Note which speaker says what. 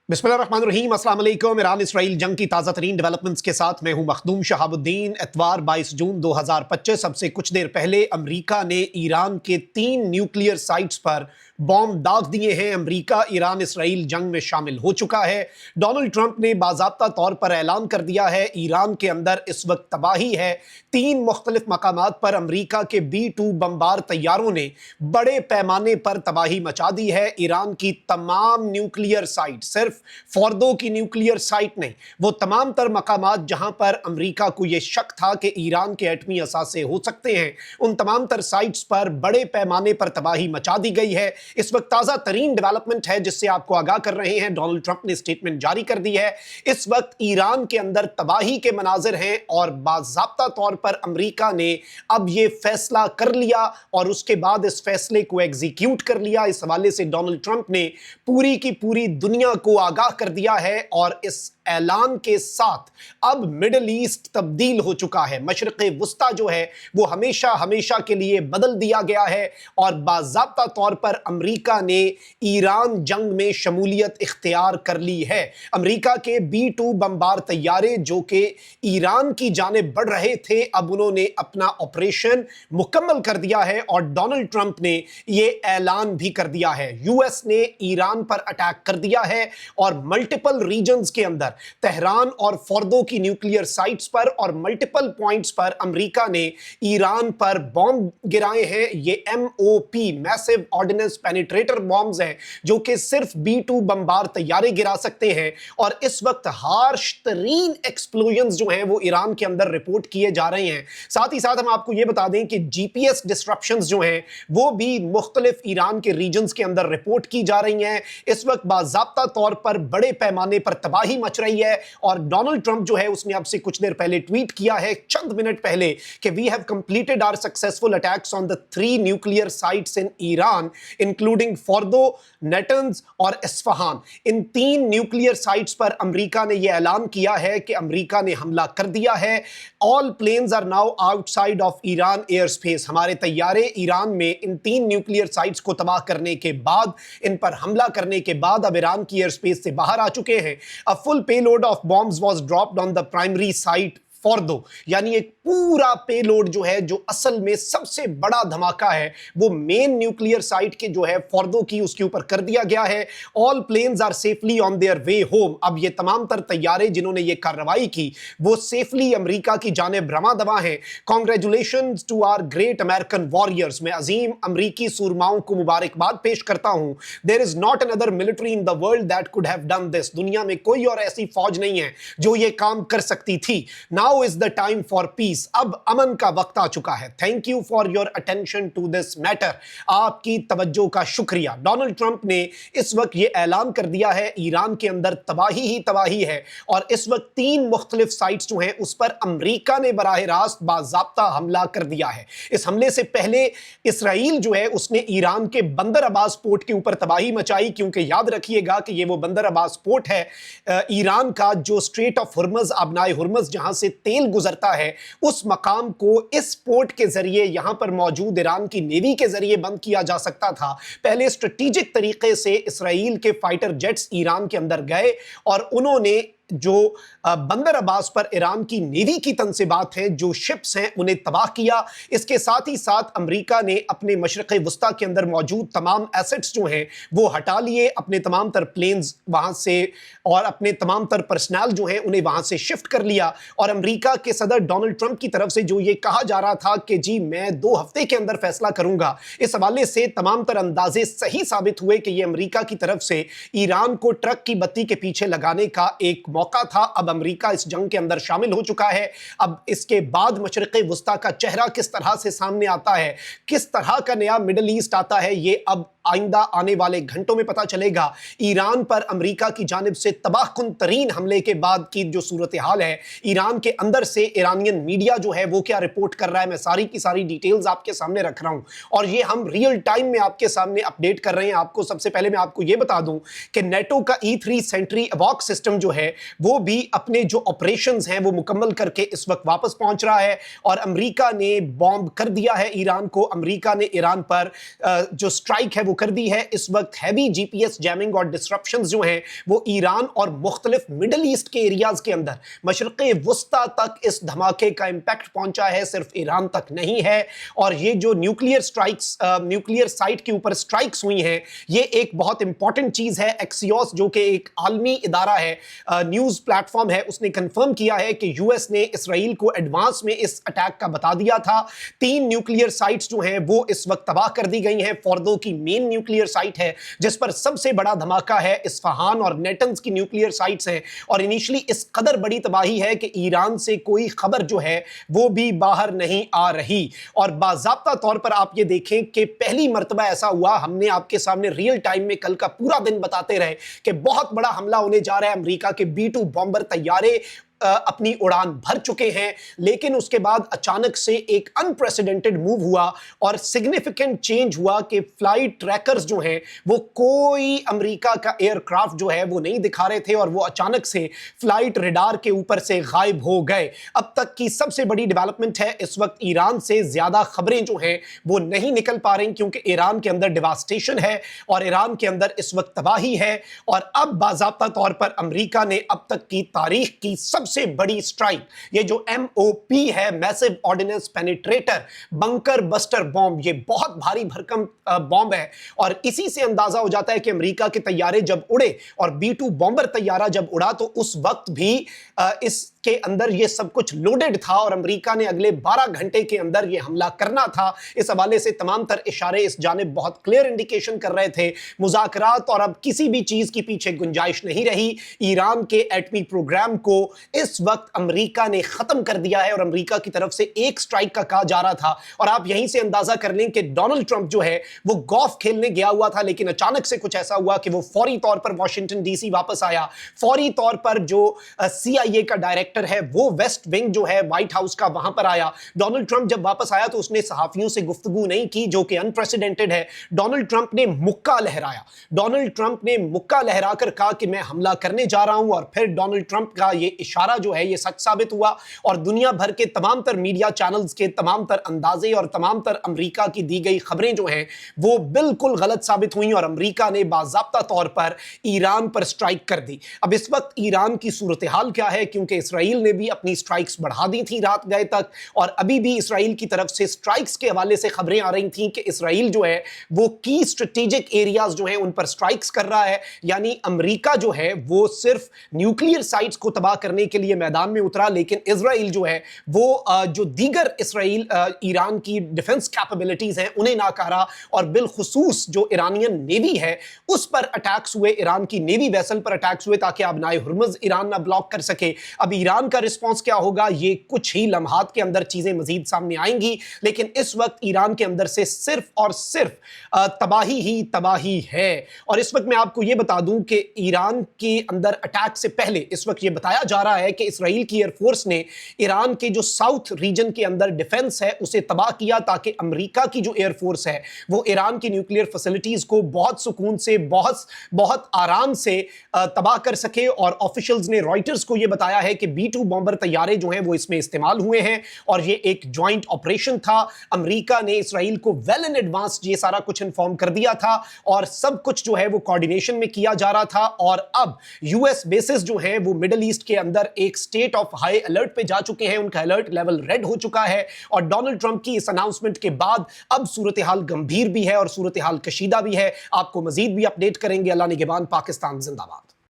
Speaker 1: बिस्मिल्लाहिर्रहमानिर्रहीम, अस्सलाम वालेकुम। ईरान इसराइल जंग की ताज़ा तरीन डेवलपमेंट्स के साथ मैं हूं मखदूम शहाबुद्दीन। इतवार 22 जून 2025, अब से कुछ देर पहले अमेरिका ने ईरान के 3 न्यूक्लियर साइट्स पर बॉम्ब दाग दिए हैं। अमेरिका ईरान इसराइल जंग में शामिल हो चुका है। डोनाल्ड ट्रंप ने बाज़ाब्ता तौर पर ऐलान कर दिया है ईरान के अंदर इस वक्त तबाही है। 3 मुख्तलिफ मकामात पर अमेरिका के B-2 बमबार तैयारों ने बड़े पैमाने पर तबाही मचा दी है। ईरान की तमाम न्यूक्लियर साइट, सिर्फ फोर्दो की न्यूक्लियर साइट नहीं, वो तमाम तर मकामात जहां पर अमेरिका को यह शक था कि ईरान के एटमी असासे हो सकते हैं, उन तमाम तर साइट्स पर बड़े पैमाने पर तबाही मचा दी गई है। इस वक्त ताज़ा तरीन डेवलपमेंट है जिससे आपको आगाह कर रहे हैं। डोनाल्ड ट्रंप ने स्टेटमेंट जारी कर दी है। इस वक्त ईरान के अंदर तबाही के मनाजिर हैं और बाज़ाब्ता तौर पर अमेरिका ने अब यह फैसला कर लिया और उसके बाद इस फैसले को एग्जीक्यूट कर लिया। इस हवाले से डोनाल्ड ट्रंप ने पूरी की पूरी दुनिया को आगाह कर दिया है और इस ऐलान के साथ अब मिडिल ईस्ट तब्दील हो चुका है। मशरिक़े वुस्ता जो है वो हमेशा हमेशा के लिए बदल दिया गया है और बाज़ाब्ता तौर पर अमेरिका ने ईरान जंग में शमूलियत इख्तियार कर ली है। अमेरिका के B-2 बमबार तैयारे जो कि ईरान की जानिब बढ़ रहे थे, अब उन्होंने अपना ऑपरेशन मुकम्मल कर दिया है और डोनाल्ड ट्रंप ने यह ऐलान भी कर दिया है। यूएस ने ईरान पर अटैक कर दिया है और मल्टीपल रीजन्स के अंदर तेहरान और फोर्दो की न्यूक्लियर साइट्स पर और मल्टीपल पॉइंट्स पर अमेरिका ने ईरान पर बॉम्ब गिराए हैं। ये MOP massive ordnance penetrator bombs हैं जो कि सिर्फ B-2 बमबार तैयारे गिरा सकते हैं और इस वक्त हार्श तरीन एक्सप्लोजन्स जो हैं वो ईरान के अंदर रिपोर्ट किए जा रहे हैं। साथ ही साथ हम आपको ये बता दें कि GPS डिस्ट्रप्शंस जो हैं वो भी मुख्तलिफ ईरान के रीजन्स के अंदर रिपोर्ट की जा रही हैं। इस वक्त बाज़ाब्ता तौर पर बड़े पैमाने पर तबाही मच रही है और डोनाल्ड ट्रंप जो है उसने अब से कुछ देर पहले ट्वीट किया है, चंद मिनट पहले, कि we have completed our successful attacks on the 3 nuclear sites in Iran including Fordow, Natanz और इस्फहान। इन 3 न्यूक्लियर साइट्स पर अमेरिका ने यह ऐलान किया है कि अमेरिका ने हमला कर दिया है। All planes are now outside of Iran air space. हमारे तैयारे ईरान में इन 3 न्यूक्लियर साइट्स को तबाह करने के बाद, इन पर हमला करने के बाद अब ईरान की एयर स्पेस से बाहर आ चुके हैं। A full payload of bombs was dropped on the primary site Fordow, यानी एक पूरा पेलोड जो है, जो असल में सबसे बड़ा धमाका है, वो मेन न्यूक्लियर साइट के जो है फोर्दो की, उसके ऊपर कर दिया गया है। All planes are safely on their way home. अब ये तमाम तर तैयारे जिन्होंने ये कार्रवाई की वो सेफली अमेरिका की जानिब रवा दवा हैं। Congratulations to our great American warriors. मैं अजीम अमरीकी सूरमाओं को मुबारकबाद पेश करता हूं। There is not another military in the world that could have done this. दुनिया में कोई और ऐसी फौज नहीं है जो ये काम कर सकती थी। Now is the time for peace. अब अमन का वक्त आ चुका है। Thank you for your attention to this matter. आपकी तवज्जो का शुक्रिया। डोनाल्ड ट्रंप ने इस वक्त ये ऐलान कर दिया है ईरान के अंदर तबाही ही तबाही है और इस वक्त 3 मुख्तलिफ साइट्स जो हैं उस पर अमेरिका ने बराह रास्त बाज़ाब्ता हमला कर दिया है। इस हमले से पहले इसराइल जो है उसने ईरान के बंदर अब्बास पोर्ट के ऊपर तबाही मचाई, क्योंकि याद रखिएगा कि ये वो बंदर अब्बास पोर्ट है ईरान का जो स्ट्रेट ऑफ हुर्मुज़, आबनाए हुर्मुज़, जहां से तेल गुजरता है, उस मकाम को इस पोर्ट के जरिए यहां पर मौजूद ईरान की नेवी के जरिए बंद किया जा सकता था। पहले स्ट्रेटेजिक तरीके से इसराइल के फाइटर जेट्स ईरान के अंदर गए और उन्होंने जो बंदर अब्बास पर ईरान की नेवी की तनसीबात हैं, जो शिप्स हैं, उन्हें तबाह किया। इसके साथ ही साथ अमेरिका ने अपने मशरिक़े वुस्ता के अंदर मौजूद तमाम एसेट्स जो हैं वो हटा लिए, अपने तमाम तर प्लेन्स वहां से और अपने तमाम तर पर्सनल जो हैं उन्हें वहां से शिफ्ट कर लिया। और अमेरिका के सदर डोनाल्ड ट्रंप की तरफ से जो ये कहा जा रहा था कि जी मैं 2 हफ्ते के अंदर फैसला करूंगा, इस हवाले से तमाम तर अंदाजे सही साबित हुए कि ये अमेरिका की तरफ से ईरान को ट्रक की बत्ती के पीछे लगाने का एक मौका था। अब अमेरिका इस जंग के अंदर शामिल हो चुका है। अब इसके बाद मशरिक़े वुस्ता का चेहरा किस तरह से सामने आता है, किस तरह का नया मिडिल ईस्ट आता है, ये अब आइंदा आने वाले घंटों में पता चलेगा। ईरान पर अमेरिका की जानिब से तबाहकुन तरीन हमले के बाद की जो सूरत हाल है, ईरान के अंदर से ईरानियन मीडिया जो है वो क्या रिपोर्ट कर रहा है, मैं सारी की सारी डिटेल्स आपके सामने रख रहा हूं और ये हम रियल टाइम में आपके सामने अपडेट कर रहे हैं। आपको सबसे पहले मैं आपको ये बता दूं कि नेटो का E3 सेंट्री अवॉक सिस्टम जो है وہ بھی اپنے جو آپریشنز ہیں وہ مکمل کر کے اس وقت واپس پہنچ رہا ہے، اور امریکہ نے بومب کر دیا ہے ایران کو۔ امریکہ نے ایران پر جو سٹرائک ہے وہ کر دی ہے۔ اس وقت ہیوی جی پی ایس جیمنگ اور ڈسرپشنز جو ہیں وہ ایران اور مختلف مڈل ایسٹ کے ایریاز کے اندر مشرق وسطی تک اس دھماکے کا امپیکٹ پہنچا ہے، صرف ایران تک نہیں ہے۔ اور یہ جو نیوکلیئر سائٹ کے اوپر سٹرائکس ہوئی ہیں، یہ ایک بہت امپورٹنٹ چیز ہے۔ ایکسیوس جو کہ ایک عالمی ادارہ ہے، نیوز پلیٹ فارم ہے، اس نے کنفرم کیا ہے کہ یو ایس نے اسرائیل کو ایڈوانس میں اس اٹیک کا بتا دیا تھا۔ 3 نیوکلیئر سائٹس جو ہیں وہ اس وقت تباہ کر دی گئی ہیں۔ فوردو کی مین نیوکلیئر سائٹ ہے جس پر سب سے بڑا دھماکہ ہے، اصفہان اور نیٹنز کی نیوکلیئر سائٹس ہیں، اور انیشلی اس قدر بڑی تباہی ہے کہ ایران سے کوئی خبر جو ہے وہ بھی باہر نہیں آ رہی۔ اور باضابطہ طور پر آپ یہ دیکھیں کہ پہلی مرتبہ ایسا ہوا، ہم نے آپ کے سامنے ریئل ٹائم میں کل کا پورا دن بتاتے رہے کہ بہت بڑا حملہ ہونے جا رہا ہے، امریکہ کے B-2 بامبر طیارے اپنی اڑان بھر چکے ہیں، لیکن اس کے بعد اچانک سے ایک انپریسیڈنٹڈ موو ہوا اور سگنیفیکنٹ چینج ہوا کہ فلائٹ ٹریکرز جو ہیں وہ کوئی امریکہ کا ایئر کرافٹ جو ہے وہ نہیں دکھا رہے تھے، اور وہ اچانک سے فلائٹ ریڈار کے اوپر سے غائب ہو گئے۔ اب تک کی سب سے بڑی ڈیولپمنٹ ہے، اس وقت ایران سے زیادہ خبریں جو ہیں وہ نہیں نکل پا رہی، کیونکہ ایران کے اندر ڈیواسٹیشن ہے اور ایران کے اندر اس وقت تباہی ہے۔ اور اب باضابطہ طور پر امریکہ نے اب تک کی تاریخ کی سب سے بڑی سٹرائک، یہ جو MOP ہے، میسو آرڈیننس پینیٹریٹر بنکر بسٹر بومب، یہ بہت بھاری بھرکم بومب ہے، اور اسی سے اندازہ ہو جاتا ہے کہ امریکہ کے طیارے جب اڑے اور B-2 بامبر طیارہ جب اڑا تو اس وقت بھی اس کے اندر یہ سب کچھ لوڈڈ تھا، اور امریکہ نے اگلے 12 گھنٹے کے اندر یہ حملہ کرنا تھا۔ اس حوالے سے تمام تر اشارے اس جانب بہت کلیئر انڈیکیشن کر رہے تھے، مذاکرات اور اب کسی بھی چیز کی پیچھے گنجائش نہیں رہی۔ ایران کے ایٹمی پروگرام کو اس وقت امریکہ نے ختم کر دیا ہے، اور امریکہ کی طرف سے ایک سٹرائک کا کہا جا رہا تھا، اور آپ یہیں سے اندازہ کر لیں کہ ڈونلڈ ٹرمپ جو ہے وہ گولف کھیلنے گیا ہوا تھا، لیکن اچانک سے کچھ ایسا ہوا کہ وہ فوری طور پر واشنگٹن ڈی سی واپس آیا۔ فوری طور پر جو CIA کا ڈائریکٹر ہے وہ ویسٹ ونگ جو ہے وائٹ ہاؤس کا، وہاں پر آیا۔ ڈونلڈ ٹرمپ جب واپس آیا تو اس نے صحافیوں سے گفتگو نہیں کی، جو کہ انپریسیڈنٹڈ ہے۔ ڈونلڈ ٹرمپ نے مکہ لہرایا، ڈونلڈ ٹرمپ نے مکہ لہرا کر کہا کہ میں حملہ کرنے جا رہا ہوں، اور پھر ڈونلڈ ٹرمپ کا یہ اشارہ جو ہے یہ سچ ثابت ہوا، اور دنیا بھر کے تمام تر میڈیا چینلز کے تمام تر اندازے اور تمام تر امریکہ کی دی گئی خبریں جو ہیں وہ بالکل غلط ثابت ہوئیں، اور امریکہ نے باضابطہ طور پر ایران پر سٹرائک کر دی۔ اب اس وقت ایران کی صورتحال کیا ہے، کیونکہ اسرائیل نے بھی اپنی سٹرائکس بڑھا دی تھی رات گئے تک، اور ابھی بھی اسرائیل کی طرف سے سٹرائکس کے حوالے سے خبریں آ رہی تھیں کہ اسرائیل جو ہے وہ کی اسٹریٹجک ایریاز جو ہیں ان پر سٹرائکس کر رہا ہے، یعنی امریکہ جو ہے وہ صرف نیوکلیئر سائٹس کو تباہ کرنے کے لیے میدان میں اترا، لیکن اسرائیل جو ہے وہ جو دیگر ایران کی ڈیفنس کیپبلٹیز ہیں انہیں ناکارا، اور بالخصوص جو ایرانین نیوی ہے اس پر اٹیکس ہوئے، ایران کی نیوی ویسل پر اٹیکس ہوئے، تاکہ آبنائے ہرمز ایران نہ بلاک کر سکے۔ اب ایران کا رسپانس کیا ہوگا، یہ کچھ ہی لمحات کے اندر چیزیں مزید سامنے آئیں گی، لیکن اس وقت ایران کے اندر سے صرف اور صرف تباہی ہی تباہی ہے۔ اور اس وقت میں آپ کو یہ بتا دوں کہ ایران کے اندر اٹیک سے پہلے اس وقت یہ بتایا جا رہا ہے کہ اسرائیل کی ایئر فورس نے ایران کے جو ساؤتھ ریجن کے اندر ڈیفنس ہے اسے تباہ کیا، تاکہ امریکہ کی جو ایئر فورس ہے وہ ایران کی نیوکلیئر فیسلٹیز کو بہت سکون سے، بہت آرام سے تباہ کر سکے۔ اور آفیشلز نے رائٹرز کو یہ بتایا ہے کہ B-2 بامبر طیارے جو ہیں وہ اس میں استعمال ہوئے ہیں، اور یہ ایک جوائنٹ آپریشن تھا۔ امریکہ نے اسرائیل کو ویل ان ایڈوانس یہ سارا کچھ انفارم کر دیا تھا، اور سب کچھ جو ہے وہ کوارڈینیشن میں کیا جا رہا تھا۔ اور اب US بیسز جو ہیں وہ مڈل ایسٹ کے اندر ایک سٹیٹ آف ہائی الرٹ پہ جا چکے ہیں، ان کا الرٹ لیول ریڈ ہو چکا ہے، اور ڈونلڈ ٹرمپ کی اس اناؤنسمنٹ کے بعد اب صورتحال گمبھیر بھی ہے اور صورتحال کشیدہ بھی ہے۔ آپ کو مزید بھی اپڈیٹ کریں گے۔ اللہ نگہبان۔ پاکستان زندہ باد۔